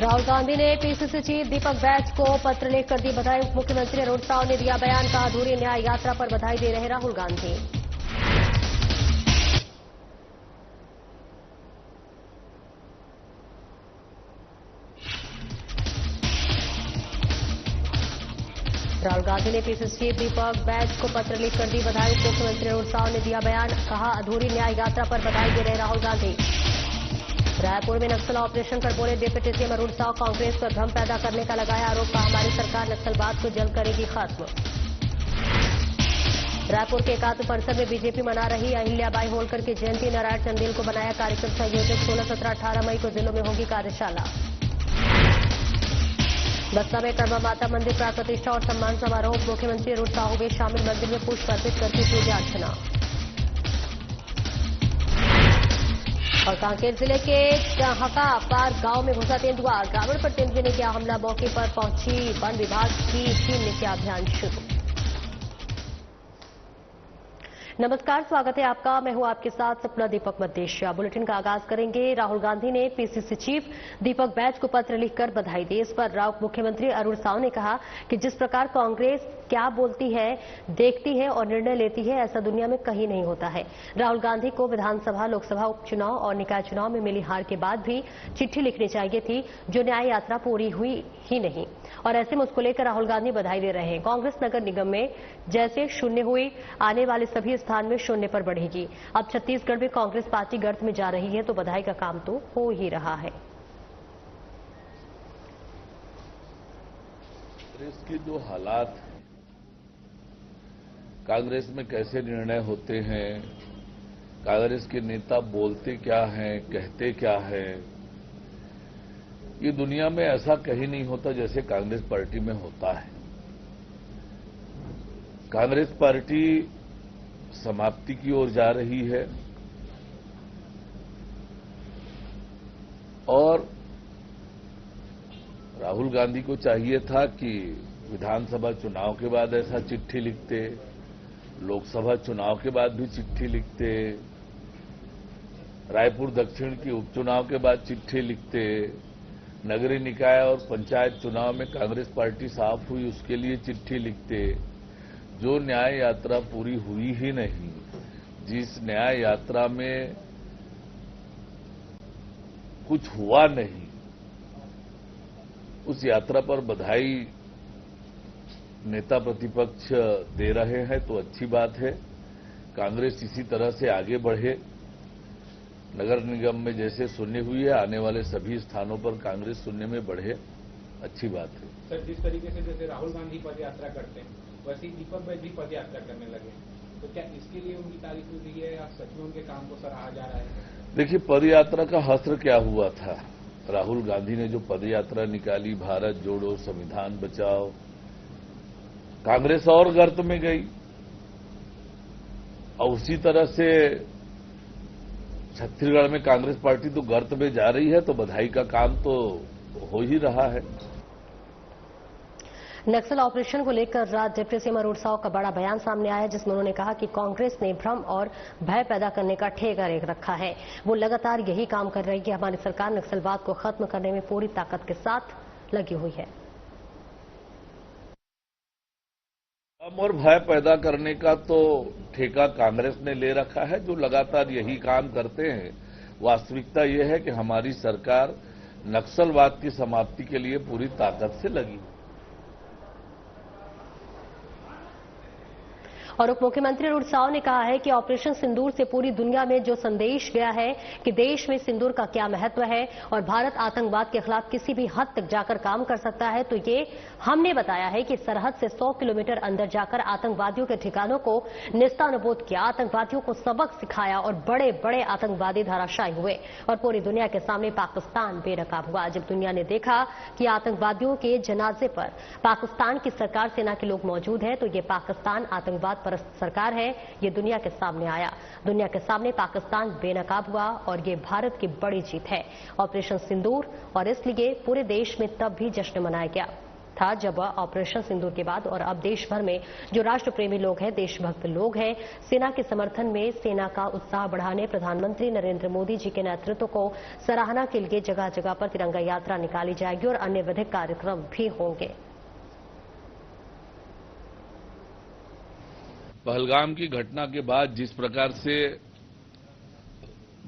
राहुल गांधी ने PCC chief Deepak Baij को पत्र लिखकर दी बधाई। उप मुख्यमंत्री अरुण साव ने दिया बयान, कहा अधूरी न्याय यात्रा पर बधाई दे रहे राहुल गांधी। राहुल गांधी ने पीसीसी चीफ दीपक बैज को पत्र लिखकर दी बधाई। उप मुख्यमंत्री अरुण साव ने दिया बयान, कहा अधूरी न्याय यात्रा पर बधाई दे रहे राहुल गांधी। रायपुर में नक्सल ऑपरेशन पर बोले डिप्टी सीएम अरुण साव, कांग्रेस पर भ्रम पैदा करने का लगाया आरोप, कहा हमारी सरकार नक्सलवाद को जल्द करेगी खत्म। रायपुर के एकात्म परिसर में बीजेपी मना रही अहिल्याबाई होलकर की जयंती, नारायण चंदेल को बनाया कार्यक्रम संयोजक। 16, 17, 18 मई को जिलों में होगी कार्यशाला। बसना में कर्मा माता मंदिर प्राण प्रतिष्ठा और सम्मान समारोह, मुख्यमंत्री अरुण साव हुए शामिल, मंदिर में पुष्प अर्पित करके पूजा अर्चना। और कांकेर जिले के हकापार गांव में घुसा तेंदुआ, ग्रामीण पर तेंदुए ने किया हमला, मौके पर पहुंची वन विभाग की टीम ने किया अभियान शुरू। नमस्कार, स्वागत है आपका। मैं हूं आपके साथ सपना दीपक मद्देशिया। बुलेटिन का आगाज करेंगे। राहुल गांधी ने पीसीसी चीफ दीपक बैज को पत्र लिखकर बधाई दी। इस पर मुख्यमंत्री अरुण साव ने कहा कि जिस प्रकार कांग्रेस क्या बोलती है, देखती है और निर्णय लेती है, ऐसा दुनिया में कहीं नहीं होता है। राहुल गांधी को विधानसभा, लोकसभा उपचुनाव और निकाय चुनाव में मिली हार के बाद भी चिट्ठी लिखनी चाहिए थी, जो न्याय यात्रा पूरी हुई ही नहीं, और ऐसे में उसको लेकर राहुल गांधी बधाई दे रहे हैं। कांग्रेस नगर निगम में जैसे शून्य हुई, आने वाले सभी स्थान में शून्य पर बढ़ेगी। अब छत्तीसगढ़ में कांग्रेस पार्टी गर्त में जा रही है, तो बधाई का काम तो हो ही रहा है। कांग्रेस के जो हालात, कांग्रेस में कैसे निर्णय होते हैं, कांग्रेस के नेता बोलते क्या हैं, कहते क्या हैं, ये दुनिया में ऐसा कहीं नहीं होता जैसे कांग्रेस पार्टी में होता है। कांग्रेस पार्टी समाप्ति की ओर जा रही है और राहुल गांधी को चाहिए था कि विधानसभा चुनाव के बाद ऐसा चिट्ठी लिखते, लोकसभा चुनाव के बाद भी चिट्ठी लिखते, रायपुर दक्षिण की उपचुनाव के बाद चिट्ठी लिखते, नगरीय निकाय और पंचायत चुनाव में कांग्रेस पार्टी साफ हुई उसके लिए चिट्ठी लिखते। जो न्याय यात्रा पूरी हुई ही नहीं, जिस न्याय यात्रा में कुछ हुआ नहीं, उस यात्रा पर बधाई नेता प्रतिपक्ष दे रहे हैं तो अच्छी बात है। कांग्रेस इसी तरह से आगे बढ़े। नगर निगम में जैसे शून्य हुई है, आने वाले सभी स्थानों पर कांग्रेस शून्य में बढ़े, अच्छी बात है। सर, जिस तरीके से जैसे राहुल गांधी पद यात्रा करते हैं, वैसे ही दीपक बैज भी पद यात्रा करने लगे, तो क्या इसके लिए उनकी तारीफ हुई है या सच में उनके काम को सराहा जा रहा है? देखिए, पद यात्रा का हस्त्र क्या हुआ था। राहुल गांधी ने जो पद यात्रा निकाली, भारत जोड़ो, संविधान बचाओ, कांग्रेस और गर्त में गई और उसी तरह से छत्तीसगढ़ में कांग्रेस पार्टी तो गर्त में जा रही है, तो बधाई का काम तो हो ही रहा है। नक्सल ऑपरेशन को लेकर रात डिप्टी सीएम अरुण साव का बड़ा बयान सामने आया, जिसमें उन्होंने कहा कि कांग्रेस ने भ्रम और भय पैदा करने का ठेका रखा है। वो लगातार यही काम कर रही है कि हमारी सरकार नक्सलवाद को खत्म करने में पूरी ताकत के साथ लगी हुई है। भ्रम और भय पैदा करने का तो ठेका कांग्रेस ने ले रखा है, जो लगातार यही काम करते हैं। वास्तविकता यह है कि हमारी सरकार नक्सलवाद की समाप्ति के लिए पूरी ताकत से लगी। और उप मुख्यमंत्री अरुण साव ने कहा है कि ऑपरेशन सिंदूर से पूरी दुनिया में जो संदेश गया है कि देश में सिंदूर का क्या महत्व है और भारत आतंकवाद के खिलाफ किसी भी हद तक जाकर काम कर सकता है, तो ये हमने बताया है कि सरहद से 100 किलोमीटर अंदर जाकर आतंकवादियों के ठिकानों को निस्तानाबूद किया, आतंकवादियों को सबक सिखाया और बड़े बड़े आतंकवादी धराशायी हुए और पूरी दुनिया के सामने पाकिस्तान बेनकाब हुआ। जब दुनिया ने देखा कि आतंकवादियों के जनाजे पर पाकिस्तान की सरकार, सेना के लोग मौजूद हैं, तो ये पाकिस्तान आतंकवाद सरकार है, ये दुनिया के सामने आया। दुनिया के सामने पाकिस्तान बेनकाब हुआ और ये भारत की बड़ी जीत है, ऑपरेशन सिंदूर, और इसलिए पूरे देश में तब भी जश्न मनाया गया था जब ऑपरेशन सिंदूर के बाद और अब देश भर में जो राष्ट्र प्रेमी लोग हैं, देशभक्त लोग हैं, सेना के समर्थन में सेना का उत्साह बढ़ाने प्रधानमंत्री नरेंद्र मोदी जी के नेतृत्व को सराहना के लिए जगह जगह पर तिरंगा यात्रा निकाली जाएगी और अन्य विधिक कार्यक्रम भी होंगे। पहलगाम की घटना के बाद जिस प्रकार से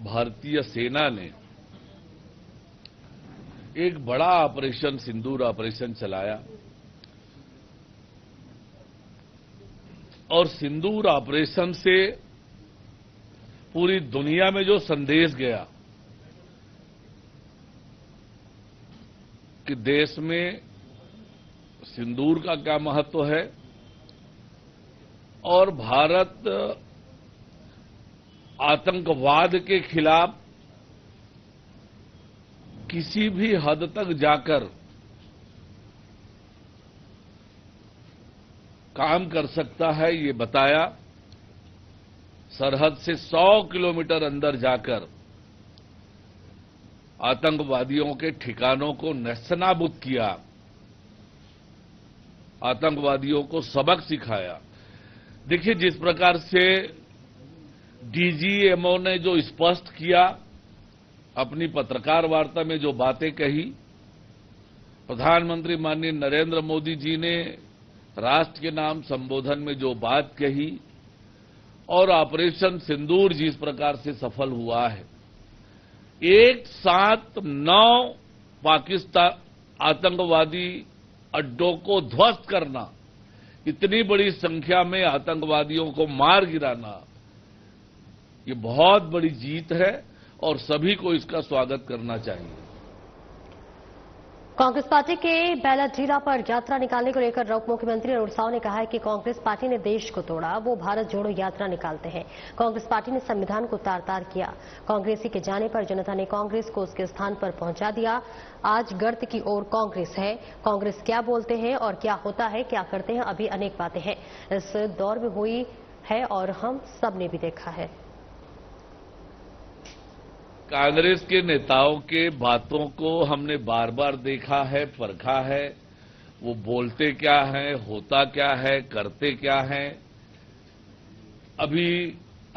भारतीय सेना ने एक बड़ा ऑपरेशन सिंदूर ऑपरेशन चलाया और सिंदूर ऑपरेशन से पूरी दुनिया में जो संदेश गया कि देश में सिंदूर का क्या महत्व है और भारत आतंकवाद के खिलाफ किसी भी हद तक जाकर काम कर सकता है, ये बताया। सरहद से 100 किलोमीटर अंदर जाकर आतंकवादियों के ठिकानों को नेस्तनाबूद किया, आतंकवादियों को सबक सिखाया। देखिए, जिस प्रकार से डीजीएमओ ने जो स्पष्ट किया, अपनी पत्रकार वार्ता में जो बातें कही, प्रधानमंत्री माननीय नरेंद्र मोदी जी ने राष्ट्र के नाम संबोधन में जो बात कही और ऑपरेशन सिंदूर जिस प्रकार से सफल हुआ है, एक साथ 9 पाकिस्तान आतंकवादी अड्डों को ध्वस्त करना, इतनी बड़ी संख्या में आतंकवादियों को मार गिराना, ये बहुत बड़ी जीत है और सभी को इसका स्वागत करना चाहिए। कांग्रेस पार्टी के बैलाडीला पर यात्रा निकालने को लेकर उप मुख्यमंत्री अरुण साव ने कहा है कि कांग्रेस पार्टी ने देश को तोड़ा, वो भारत जोड़ो यात्रा निकालते हैं। कांग्रेस पार्टी ने संविधान को तार-तार किया। कांग्रेसी के जाने पर जनता ने कांग्रेस को उसके स्थान पर पहुंचा दिया। आज गर्त की ओर कांग्रेस है। कांग्रेस क्या बोलते हैं और क्या होता है, क्या करते हैं, अभी अनेक बातें हैं इस दौर में हुई है और हम सब ने भी देखा है। कांग्रेस के नेताओं के बातों को हमने बार बार देखा है, परखा है। वो बोलते क्या हैं, होता क्या है, करते क्या हैं। अभी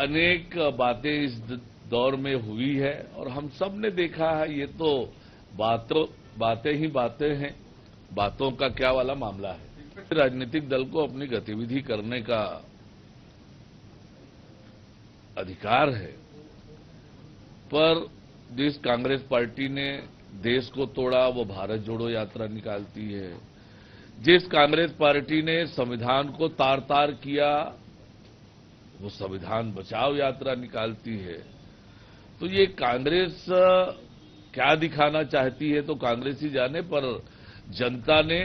अनेक बातें इस दौर में हुई है और हम सब ने देखा है। ये तो बातें ही बातें हैं, बातों का क्या वाला मामला है। राजनीतिक दल को अपनी गतिविधि करने का अधिकार है, पर जिस कांग्रेस पार्टी ने देश को तोड़ा वो भारत जोड़ो यात्रा निकालती है। जिस कांग्रेस पार्टी ने संविधान को तार-तार किया वो संविधान बचाओ यात्रा निकालती है। तो ये कांग्रेस क्या दिखाना चाहती है तो कांग्रेस ही जाने, पर जनता ने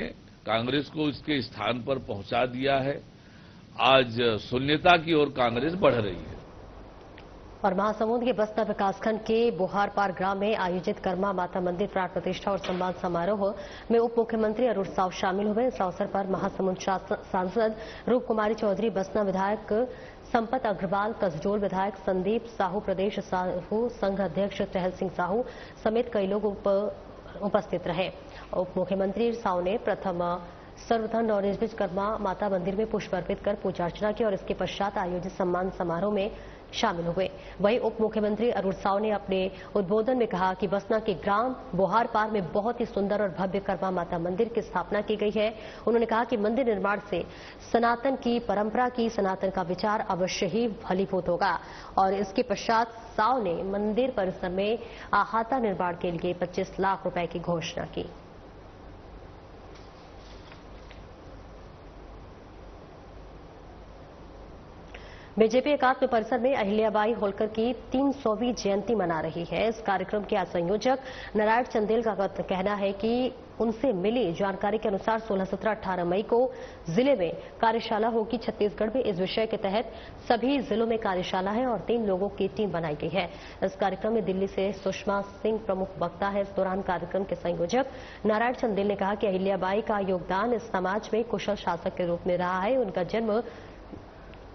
कांग्रेस को इसके स्थान पर पहुंचा दिया है। आज शून्यता की ओर कांग्रेस बढ़ रही है। और महासमुंद के बसना विकासखंड के बुहारपार ग्राम में आयोजित कर्मा माता मंदिर प्राण प्रतिष्ठा और सम्मान समारोह में उप मुख्यमंत्री अरुण साव शामिल हुए। इस अवसर पर महासमुंद सांसद रूप कुमारी चौधरी, बसना विधायक संपत अग्रवाल, कसडोल विधायक संदीप साहू, प्रदेश साहू संघ अध्यक्ष टहल सिंह साहू समेत कई लोग उपस्थित रहे। उप मुख्यमंत्री साव ने प्रथम सर्वधर्म और निर्मित कर्मा माता मंदिर में पुष्प अर्पित कर पूजा अर्चना की और इसके पश्चात आयोजित सम्मान समारोह में शामिल हुए। वहीं उप मुख्यमंत्री अरुण साव ने अपने उद्बोधन में कहा कि बसना के ग्राम बुहारपार में बहुत ही सुंदर और भव्य कर्मा माता मंदिर की स्थापना की गई है। उन्होंने कहा कि मंदिर निर्माण से सनातन की परंपरा की, सनातन का विचार अवश्य ही फलीभूत होगा। और इसके पश्चात साव ने मंदिर परिसर में अहाता निर्माण के लिए 25 लाख रुपए की घोषणा की। बीजेपी एकात्म परिसर में अहिल्याबाई होलकर की 300वीं जयंती मना रही है। इस कार्यक्रम के संयोजक नारायण चंदेल का कहना है कि उनसे मिली जानकारी के अनुसार 16, 17, 18 मई को जिले में कार्यशाला होगी। छत्तीसगढ़ में इस विषय के तहत सभी जिलों में कार्यशाला है और 3 लोगों की टीम बनाई गई है। इस कार्यक्रम में दिल्ली से सुषमा सिंह प्रमुख वक्ता है। इस दौरान कार्यक्रम के संयोजक नारायण चंदेल ने कहा कि अहिल्याबाई का योगदान इस समाज में कुशल शासक के रूप में रहा है। उनका जन्म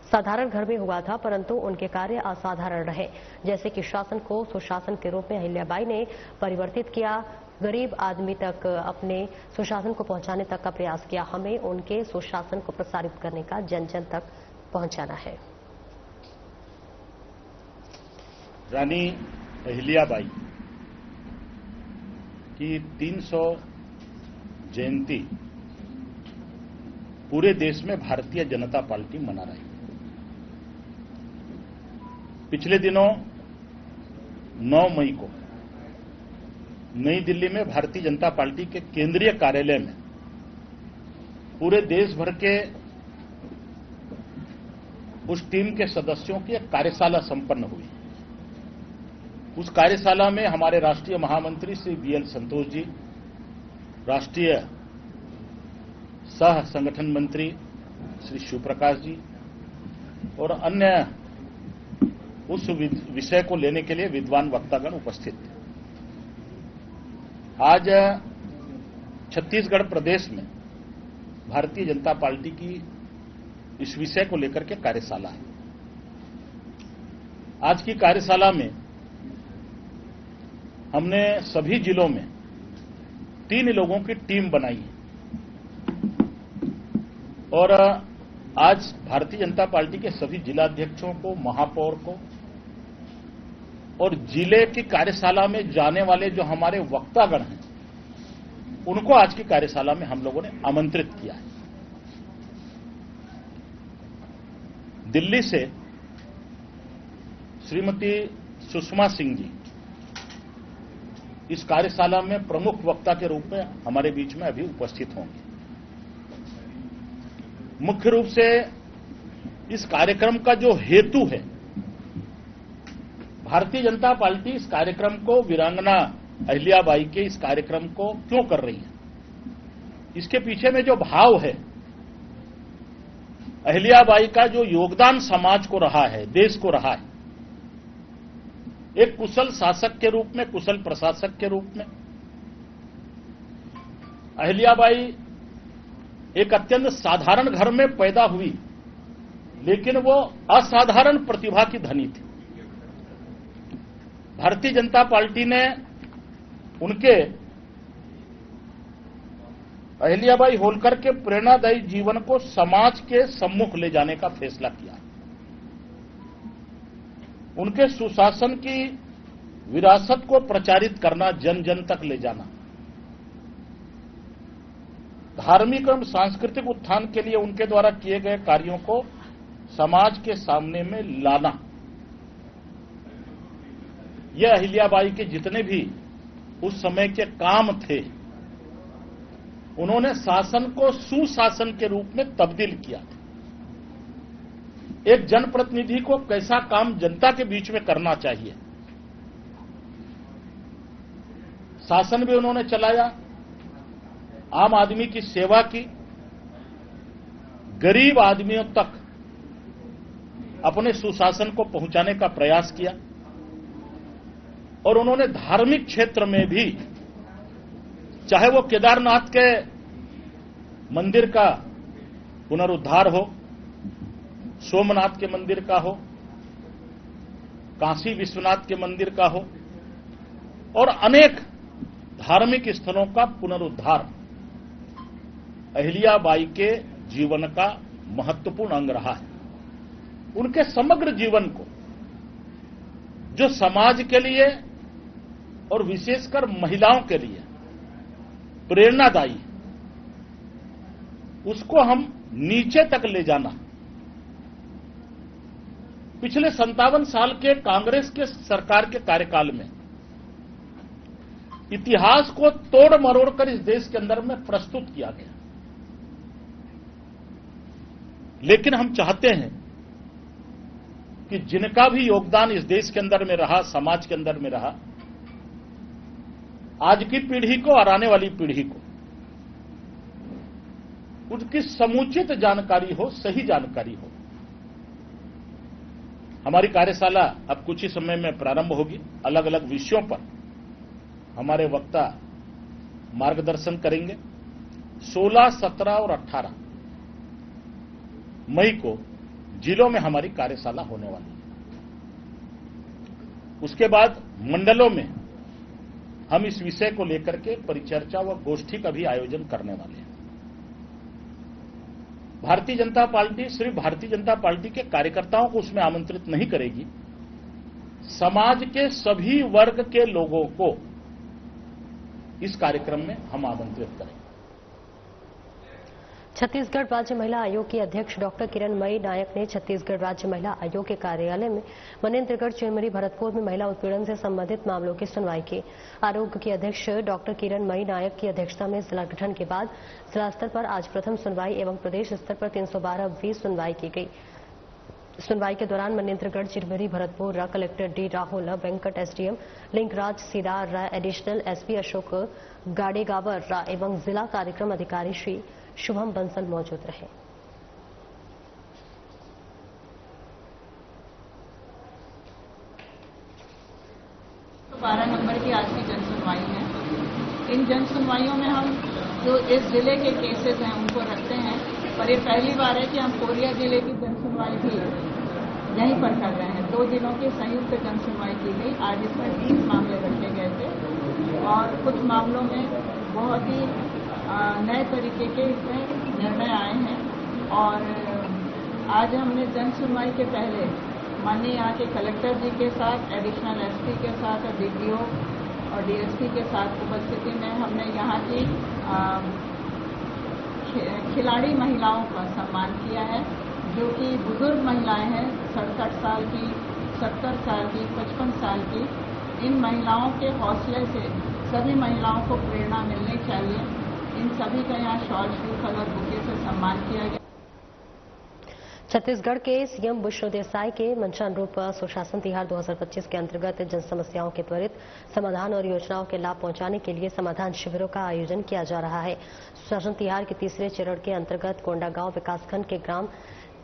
साधारण घर में हुआ था, परंतु उनके कार्य असाधारण रहे। जैसे कि शासन को सुशासन के रूप में अहिल्याबाई ने परिवर्तित किया, गरीब आदमी तक अपने सुशासन को पहुंचाने तक का प्रयास किया। हमें उनके सुशासन को प्रसारित करने का जन जन तक पहुंचाना है। रानी अहिल्याबाई की 300 जयंती पूरे देश में भारतीय जनता पार्टी मना रही है। पिछले दिनों 9 मई को नई दिल्ली में भारतीय जनता पार्टी के केंद्रीय कार्यालय में पूरे देश भर के उस टीम के सदस्यों की एक कार्यशाला संपन्न हुई। उस कार्यशाला में हमारे राष्ट्रीय महामंत्री श्री BL संतोष जी, राष्ट्रीय सह संगठन मंत्री श्री शिवप्रकाश जी और अन्य उस विषय को लेने के लिए विद्वान वक्तागण उपस्थित थे। आज छत्तीसगढ़ प्रदेश में भारतीय जनता पार्टी की इस विषय को लेकर के कार्यशाला है। आज की कार्यशाला में हमने सभी जिलों में 3 लोगों की टीम बनाई है और आज भारतीय जनता पार्टी के सभी जिलाध्यक्षों को, महापौर को और जिले की कार्यशाला में जाने वाले जो हमारे वक्तागण हैं, उनको आज की कार्यशाला में हम लोगों ने आमंत्रित किया है। दिल्ली से श्रीमती सुषमा सिंह जी इस कार्यशाला में प्रमुख वक्ता के रूप में हमारे बीच में अभी उपस्थित होंगे। मुख्य रूप से इस कार्यक्रम का जो हेतु है, भारतीय जनता पार्टी इस कार्यक्रम को, वीरांगना अहिल्याबाई के इस कार्यक्रम को क्यों कर रही है, इसके पीछे में जो भाव है, अहिल्याबाई का जो योगदान समाज को रहा है, देश को रहा है, एक कुशल शासक के रूप में, कुशल प्रशासक के रूप में अहिल्याबाई एक अत्यंत साधारण घर में पैदा हुई, लेकिन वो असाधारण प्रतिभा की धनी थी। भारतीय जनता पार्टी ने उनके अहिल्याबाई होलकर के प्रेरणादायी जीवन को समाज के सम्मुख ले जाने का फैसला किया। उनके सुशासन की विरासत को प्रचारित करना, जन जन तक ले जाना, धार्मिक एवं सांस्कृतिक उत्थान के लिए उनके द्वारा किए गए कार्यों को समाज के सामने में लाना, यह अहिल्याबाई के जितने भी उस समय के काम थे, उन्होंने शासन को सुशासन के रूप में तब्दील किया। एक जनप्रतिनिधि को कैसा काम जनता के बीच में करना चाहिए, शासन भी उन्होंने चलाया, आम आदमी की सेवा की, गरीब आदमियों तक अपने सुशासन को पहुंचाने का प्रयास किया। और उन्होंने धार्मिक क्षेत्र में भी, चाहे वो केदारनाथ के मंदिर का पुनरुद्धार हो, सोमनाथ के मंदिर का हो, काशी विश्वनाथ के मंदिर का हो, और अनेक धार्मिक स्थलों का पुनरुद्धार अहिल्याबाई के जीवन का महत्वपूर्ण अंग रहा है। उनके समग्र जीवन को, जो समाज के लिए और विशेषकर महिलाओं के लिए प्रेरणादायी, उसको हम नीचे तक ले जाना, पिछले 57 साल के कांग्रेस के सरकार के कार्यकाल में इतिहास को तोड़ मरोड़ कर इस देश के अंदर में प्रस्तुत किया गया। लेकिन हम चाहते हैं कि जिनका भी योगदान इस देश के अंदर में रहा, समाज के अंदर में रहा, आज की पीढ़ी को और आने वाली पीढ़ी को उसकी समुचित जानकारी हो, सही जानकारी हो। हमारी कार्यशाला अब कुछ ही समय में प्रारंभ होगी। अलग अलग विषयों पर हमारे वक्ता मार्गदर्शन करेंगे। 16, 17 और 18 मई को जिलों में हमारी कार्यशाला होने वाली है। उसके बाद मंडलों में हम इस विषय को लेकर के परिचर्चा व गोष्ठी का भी आयोजन करने वाले हैं। भारतीय जनता पार्टी सिर्फ भारतीय जनता पार्टी के कार्यकर्ताओं को उसमें आमंत्रित नहीं करेगी, समाज के सभी वर्ग के लोगों को इस कार्यक्रम में हम आमंत्रित करेंगे। छत्तीसगढ़ राज्य महिला आयोग की अध्यक्ष डॉक्टर किरणमयी नायक ने छत्तीसगढ़ राज्य महिला आयोग के कार्यालय में मनेन्द्रगढ़ चिरमिरी भरतपुर में महिला उत्पीड़न से संबंधित मामलों की सुनवाई की। आयोग की अध्यक्ष डॉक्टर किरणमयी नायक की अध्यक्षता में जिला गठन के बाद जिला स्तर पर आज प्रथम सुनवाई एवं प्रदेश स्तर पर 312वीं सुनवाई की गई। सुनवाई के दौरान Manendragarh Chirmiri Bharatpur collector D Rahul Venkat, SDM Lingraj Sidar, additional SP Ashok Gadegawar एवं जिला कार्यक्रम अधिकारी श्री शुभम बंसल मौजूद रहे। 12 नंबर की आज की जन सुनवाई है। इन जन सुनवाइयों में हम जो इस जिले के केसेस हैं उनको रखते हैं, पर ये पहली बार है कि हम कोरिया जिले की जन सुनवाई भी यहीं पर कर रहे हैं। 2 दिनों की संयुक्त जन सुनवाई की गई। आज इसमें 30 मामले रखे गए थे और कुछ मामलों में बहुत ही नए तरीके के इसमें निर्णय आए हैं। और आज हमने जन सुनवाई के पहले माननीय यहाँ के कलेक्टर जी के साथ, एडिशनल एसपी के साथ और डीपीओ और डीएसपी के साथ उपस्थिति में हमने यहाँ की खिलाड़ी महिलाओं का सम्मान किया है, जो कि बुजुर्ग महिलाएं हैं, 67 साल की, 70 साल की, 55 साल की। इन महिलाओं के हौसले से सभी महिलाओं को प्रेरणा मिलनी चाहिए। इन सभी का यहाँ शॉल, श्रीफल और बुके से सम्मान किया गया। छत्तीसगढ़ के सीएम विष्णु देसाई के मंचानुरूप सुशासन तिहार 2025 के अंतर्गत जन समस्याओं के त्वरित समाधान और योजनाओं के लाभ पहुंचाने के लिए समाधान शिविरों का आयोजन किया जा रहा है। सुशासन तिहार के तीसरे चरण के अंतर्गत कोंडागांव विकासखंड के ग्राम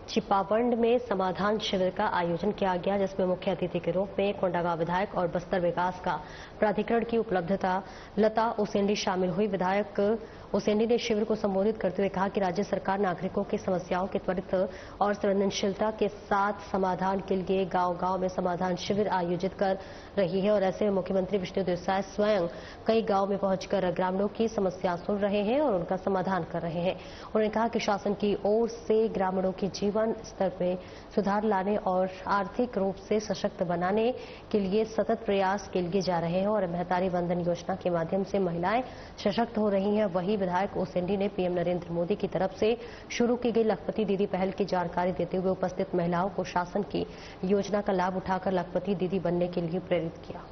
चिपावंड में समाधान शिविर का आयोजन किया गया, जिसमें मुख्य अतिथि के रूप में कोंडागांव विधायक और बस्तर विकास का प्राधिकरण की उपलब्धता लता उसेंडी शामिल हुई। विधायक उसेंडी ने शिविर को संबोधित करते हुए कहा कि राज्य सरकार नागरिकों की समस्याओं के त्वरित और संवेदनशीलता के साथ समाधान के लिए गांव-गांव में समाधान शिविर आयोजित कर रही है और ऐसे में मुख्यमंत्री विष्णु देसाई स्वयं कई गांव में पहुंचकर ग्रामीणों की समस्या सुन रहे हैं और उनका समाधान कर रहे हैं। उन्होंने कहा कि शासन की ओर से ग्रामीणों के जीवन स्तर में सुधार लाने और आर्थिक रूप से सशक्त बनाने के लिए सतत प्रयास किए जा रहे हैं और महतारी वंदन योजना के माध्यम से महिलाएं सशक्त हो रही हैं। वहीं विधायक उसेंडी ने पीएम नरेंद्र मोदी की तरफ से शुरू की गई लखपति दीदी पहल की जानकारी देते हुए उपस्थित महिलाओं को शासन की योजना का लाभ उठाकर लखपति दीदी बनने के लिए प्रेरित किया।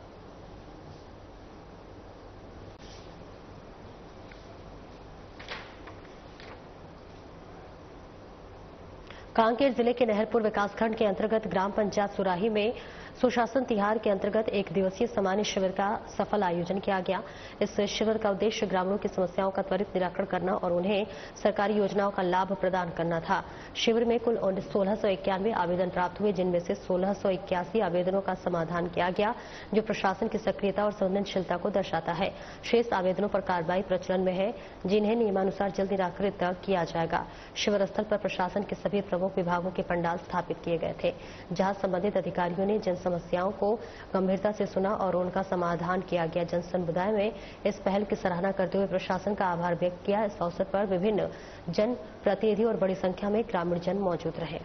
कांकेर जिले के नहरपुर विकासखंड के अंतर्गत ग्राम पंचायत सुराही में सुशासन तिहार के अंतर्गत 1 दिवसीय सामान्य शिविर का सफल आयोजन किया गया। इस शिविर का उद्देश्य ग्रामीणों की समस्याओं का त्वरित निराकरण करना और उन्हें सरकारी योजनाओं का लाभ प्रदान करना था। शिविर में कुल 1691 आवेदन प्राप्त हुए, जिनमें से 1681 आवेदनों का समाधान किया गया, जो प्रशासन की सक्रियता और संवेदनशीलता को दर्शाता है। शेष आवेदनों पर कार्रवाई प्रचलन में है, जिन्हें नियमानुसार जल्द निराकृत किया जाएगा। शिविर स्थल पर प्रशासन के सभी प्रमुख विभागों के पंडाल स्थापित किए गए थे, जहां संबंधित अधिकारियों ने जन समस्याओं को गंभीरता से सुना और उनका समाधान किया गया। जन समुदाय में इस पहल की सराहना करते हुए प्रशासन का आभार व्यक्त किया। इस अवसर पर विभिन्न जन प्रतिनिधि और बड़ी संख्या में ग्रामीण जन मौजूद रहे।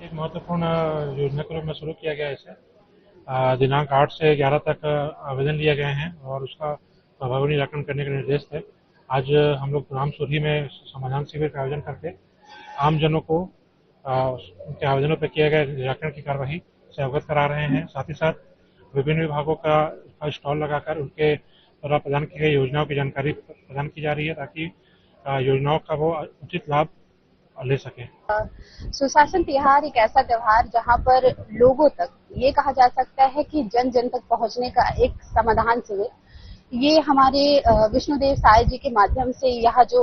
एक महत्वपूर्ण योजना के रूप में शुरू किया गया है। इसे दिनांक 8 से 11 तक आवेदन लिए गए हैं और उसका प्रभावी निराकरण करने का निर्देश है। आज हम लोग ग्राम सुरही में समाधान शिविर का आयोजन करके आम जनों को उनके आवेदनों पर किए गए निराकरण की कार्यवाही से अवगत करा रहे हैं। साथ ही साथ विभिन्न विभागों का स्टॉल लगाकर उनके द्वारा प्रदान की गई योजनाओं की जानकारी प्रदान की जा रही है, ताकि योजनाओं का वो उचित लाभ ले सके। सुशासन तिहार एक ऐसा त्योहार जहां पर लोगों तक ये कहा जा सकता है कि जन जन तक पहुंचने का एक समाधान शिविर, ये हमारे विष्णुदेव साय जी के माध्यम से यह जो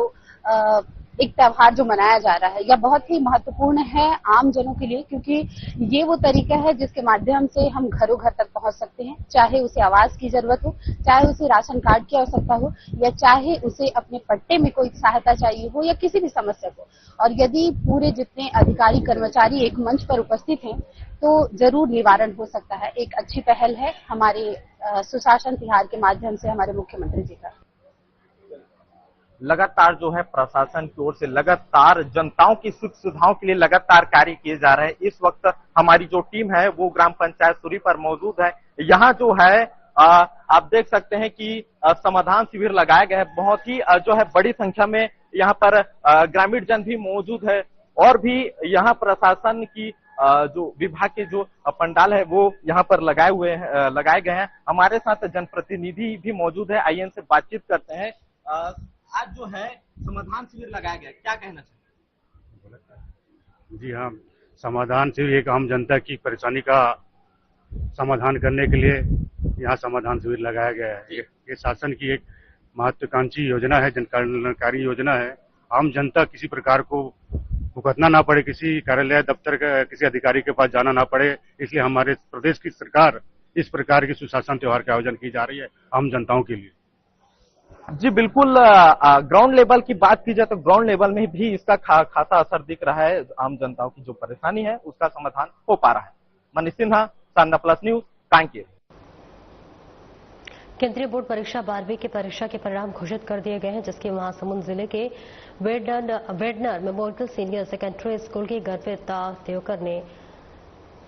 एक त्योहार जो मनाया जा रहा है, यह बहुत ही महत्वपूर्ण है आम जनों के लिए, क्योंकि ये वो तरीका है जिसके माध्यम से हम घरों घर तक पहुंच सकते हैं। चाहे उसे आवास की जरूरत हो, चाहे उसे राशन कार्ड की आवश्यकता हो, या चाहे उसे अपने पट्टे में कोई सहायता चाहिए हो, या किसी भी समस्या को। और यदि पूरे जितने अधिकारी कर्मचारी एक मंच पर उपस्थित हैं तो जरूर निवारण हो सकता है। एक अच्छी पहल है हमारे सुशासन तिहार के माध्यम से हमारे मुख्यमंत्री जी का। लगातार जो है प्रशासन की ओर से लगातार जनताओं की सुख सुविधाओं के लिए लगातार कार्य किए जा रहे हैं। इस वक्त हमारी जो टीम है वो ग्राम पंचायत सूरी पर मौजूद है। यहाँ जो है आप देख सकते हैं कि समाधान शिविर लगाया गया है। बहुत ही जो है बड़ी संख्या में यहाँ पर ग्रामीण जन भी मौजूद है और भी यहाँ प्रशासन की जो विभाग के जो पंडाल है वो यहाँ पर लगाए गए हैं। हमारे साथ जनप्रतिनिधि भी मौजूद है, आइए इनसे बातचीत करते हैं। आज जो है समाधान शिविर लगाया गया, क्या कहना चाहिए? जी हाँ, समाधान शिविर एक आम जनता की परेशानी का समाधान करने के लिए यहाँ समाधान शिविर लगाया गया है। ये शासन की एक महत्वाकांक्षी योजना है, जनकल्याणकारी योजना है। आम जनता किसी प्रकार को भुगतना ना पड़े, किसी कार्यालय दफ्तर किसी अधिकारी के पास जाना ना पड़े, इसलिए हमारे प्रदेश की सरकार इस प्रकार की सुशासन त्योहार का आयोजन की जा रही है आम जनताओं के लिए। जी बिल्कुल, ग्राउंड लेवल की बात की जाए तो ग्राउंड लेवल में भी इसका खासा असर दिख रहा है। आम जनताओं की जो परेशानी है उसका समाधान हो पा रहा है। मनीष सिन्हा, साधना प्लस न्यूज, कांकेर। केंद्रीय बोर्ड परीक्षा 12वीं की परीक्षा के परिणाम घोषित कर दिए गए हैं, जिसके महासमुंद जिले के वेडनर मेमोरियल सीनियर सेकेंडरी स्कूल की गर्वित देवकर ने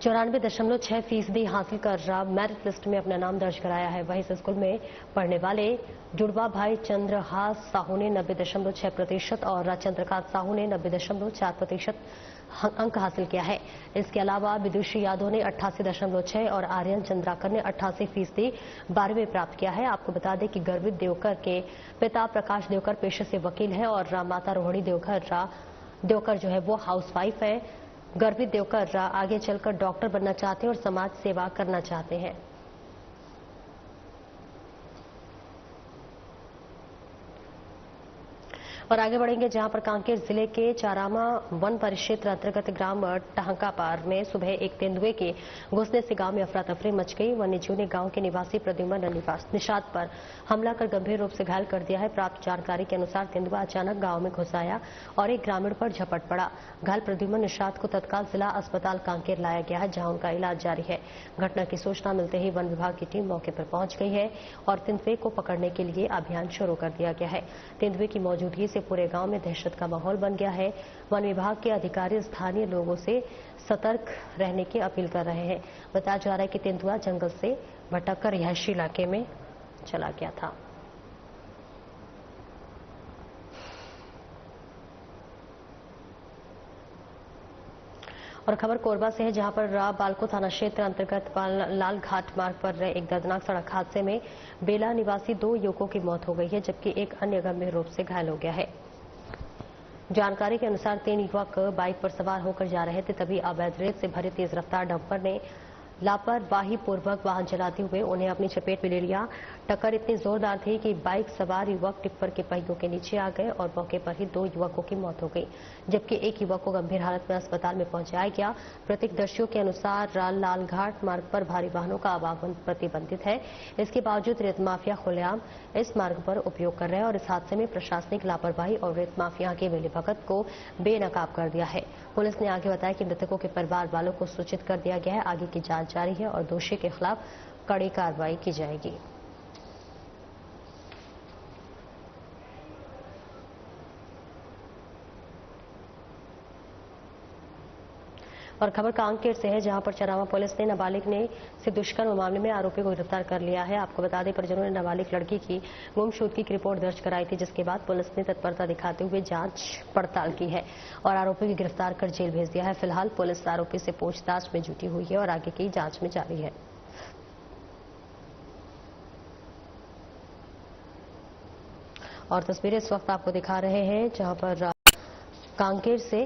94.6% हासिल कर मेरिट लिस्ट में अपना नाम दर्ज कराया है। वहीं इस स्कूल में पढ़ने वाले जुड़वा भाई चंद्रहास साहू ने 90.6% और चंद्रकांत साहू ने 90.4% अंक हासिल किया है। इसके अलावा विदुषी यादव ने 88.6 और आर्यन चंद्राकर ने 88% 12वीं प्राप्त किया है। आपको बता दें कि गर्वित देवकर के पिता प्रकाश देवकर पेशे से वकील हैं और माता रोहिणी देवकर जो है वो हाउसवाइफ है। गर्वित देवकर आगे चलकर डॉक्टर बनना चाहते हैं और समाज सेवा करना चाहते हैं। और आगे बढ़ेंगे जहां पर कांकेर जिले के चारामा वन परिक्षेत्र अंतर्गत ग्राम टहंकापार में सुबह एक तेंदुए के घुसने से गांव में अफरा तफरी मच गई। वन्यजीव ने गांव के निवासी प्रद्युम्न निषाद पर हमला कर गंभीर रूप से घायल कर दिया है। प्राप्त जानकारी के अनुसार तेंदुआ अचानक गांव में घुस आया और एक ग्रामीण पर झपट पड़ा। घायल प्रद्युम्न निषाद को तत्काल जिला अस्पताल कांकेर लाया गया है, जहां उनका इलाज जारी है। घटना की सूचना मिलते ही वन विभाग की टीम मौके पर पहुंच गई है और तेंदुए को पकड़ने के लिए अभियान शुरू कर दिया गया है। तेंदुए की मौजूदगी से पूरे गांव में दहशत का माहौल बन गया है। वन विभाग के अधिकारी स्थानीय लोगों से सतर्क रहने की अपील कर रहे हैं। बताया जा रहा है कि तेंदुआ जंगल से भटककर रिहायशी इलाके में चला गया था। और खबर कोरबा से है, जहां पर बालको थाना क्षेत्र अंतर्गत लाल घाट मार्ग पर एक दर्दनाक सड़क हादसे में बेला निवासी 2 युवकों की मौत हो गई है, जबकि एक अन्य गंभीर रूप से घायल हो गया है। जानकारी के अनुसार 3 युवक बाइक पर सवार होकर जा रहे थे, तभी अवैध रेत से भरे तेज रफ्तार डंपर ने लापरवाही पूर्वक वाहन चलाते हुए उन्हें अपनी चपेट में ले लिया। टक्कर इतनी जोरदार थी कि बाइक सवार युवक टिप्पर के पहियों के नीचे आ गए और मौके पर ही 2 युवकों की मौत हो गई, जबकि एक युवक को गंभीर हालत में अस्पताल में पहुंचाया गया। प्रत्यक्षदर्शियों के अनुसार लालघाट मार्ग पर भारी वाहनों का आवागमन प्रतिबंधित है। इसके बावजूद रेत माफिया खुलेआम इस मार्ग पर उपयोग कर रहे हैं और इस हादसे में प्रशासनिक लापरवाही और रेत माफिया के मिलीभगत को बेनकाब कर दिया है। पुलिस ने आगे बताया कि मृतकों के परिवार वालों को सूचित कर दिया गया है। आगे की जांच जारी है और दोषी के खिलाफ कड़ी कार्रवाई की जाएगी। और खबर कांकेर से है, जहां पर चरामा पुलिस ने नाबालिग से दुष्कर्म मामले में आरोपी को गिरफ्तार कर लिया है। आपको बता दें, परिजनों ने नाबालिग लड़की की गुमशुदगी की रिपोर्ट दर्ज कराई थी, जिसके बाद पुलिस ने तत्परता दिखाते हुए जांच पड़ताल की है और आरोपी को गिरफ्तार कर जेल भेज दिया है। फिलहाल पुलिस आरोपी से पूछताछ में जुटी हुई है और आगे की जांच में जारी है। और तस्वीरें इस वक्त आपको दिखा रहे हैं, जहां पर कांकेर से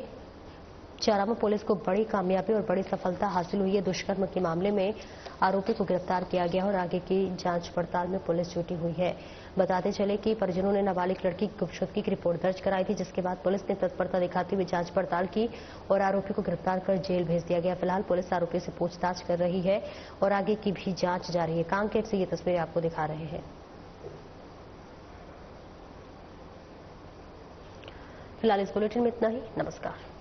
चारामा पुलिस को बड़ी कामयाबी और बड़ी सफलता हासिल हुई है। दुष्कर्म के मामले में आरोपी को गिरफ्तार किया गया और आगे की जांच पड़ताल में पुलिस जुटी हुई है। बताते चले कि परिजनों ने नाबालिग लड़की की गुमशुदगी की रिपोर्ट दर्ज कराई थी, जिसके बाद पुलिस ने तत्परता दिखाते हुए जांच पड़ताल की और आरोपी को गिरफ्तार कर जेल भेज दिया गया। फिलहाल पुलिस आरोपी से पूछताछ कर रही है और आगे की भी जांच जारी है। कांकेर से ये तस्वीरें आपको दिखा रहे हैं। फिलहाल इस बुलेटिन में इतना ही। नमस्कार।